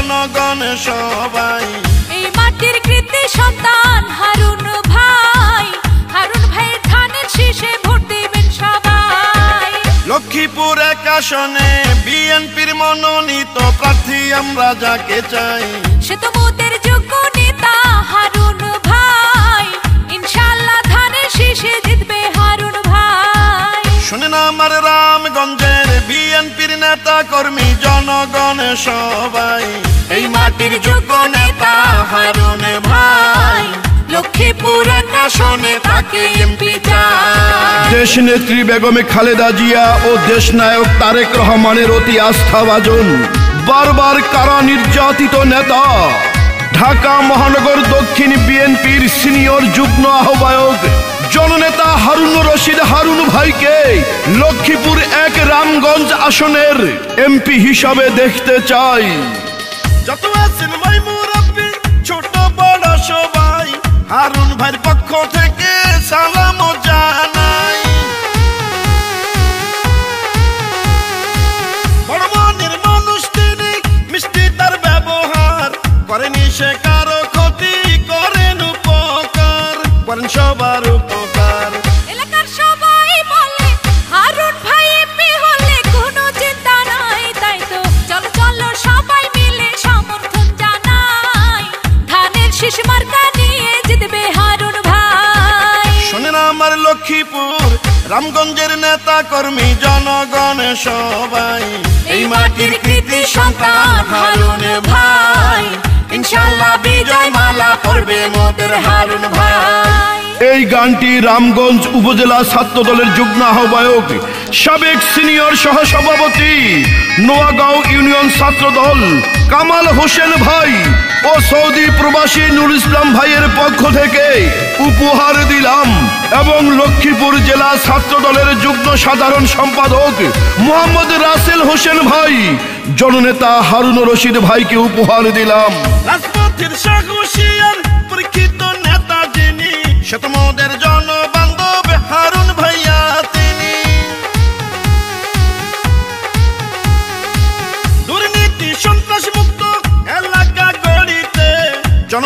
জনগণ সবাই। এই মাটির কৃতি সন্তান হারুন ভাইয়ের ধানের শীষে ভোট দিবেন সবাই। লক্ষ্মীপুর এক আসনে বিএনপির মনোনীত প্রার্থী আমরা যাকে চাই, সে তো মোদের যোগ্য নেতা হারুন ভাই, ইনশাআল্লাহ ধানের শীষে জিতবে হারুন ভাই। শুনেন আমার রামগঞ্জের বিএনপির নেতা কর্মী জনগণ সবাই, এই মাটির যোগ্য নেতা হারুন ভাই, লক্ষ্মীপুর এক আসনে তাকে এমপি চাই। দেশ নেত্রী বেগম খালেদা জিয়া ও দেশ নায়ক তারেক রহমানের অতি আস্থাভাজন বারবার কারা নির্যাতিত নেতা ঢাকা মহানগর দক্ষিণ বিএনপির সিনিয়র যুগ্ম আহ্বায়ক জননেতা হারুন রশিদ হারুন ভাইকে লক্ষ্মীপুর এক রামগঞ্জ আসনের এমপি হিসাবে দেখতে চাই। যত আছেন ভাই মুরব্বি ছোট বড় সবাই, হারুন ভাইয়ের পক্ষ থেকে সালাম জানাই। বড় মনের মানুষ তিনি, মিষ্টি তার ব্যবহার, করেনি সে কারো ক্ষতি, করেন উপকার, করেন সবার উপকার। এলাকার সবাই বলে হারুন ভাই এমপি হলে কোনো চিন্তা নাই, তাই তো চলো সবাই মিলে সমর্থন জানাই, ধানের শীষ মার্কা নিয়ে জিতবে হারুন ভাই। শোনেন আমার লক্ষ্মীপুর রামগঞ্জের নেতা কর্মী জনগণ সবাই, এই মাটির কৃতি সন্তান হারুন ভাই, ইনশাআল্লাহ বিজয় মালা পরবে মোদের হারুন ভাই। এই গানটি রামগঞ্জ উপজেলা ছাত্র দলের যুগ্ম আহ্বায়ক সাবেক সিনিয়র সহসভাপতি নোয়াগাঁও ইউনিয়ন ছাত্র দল কামাল হোসেন ভাই ও সৌদি প্রবাসী নুর ইসলাম ভাইয়ের পক্ষ থেকে উপহার দিলাম, এবং লক্ষ্মীপুর জেলা ছাত্র দলের যুগ্ম সাধারণ সম্পাদক মোহাম্মদ রাসেল হোসেন ভাই জননেতা হারুন রশিদ ভাইকে উপহার দিলাম। রাজপথের সাহসী আর পরীক্ষিত নেতা যিনি, সে তো মোদের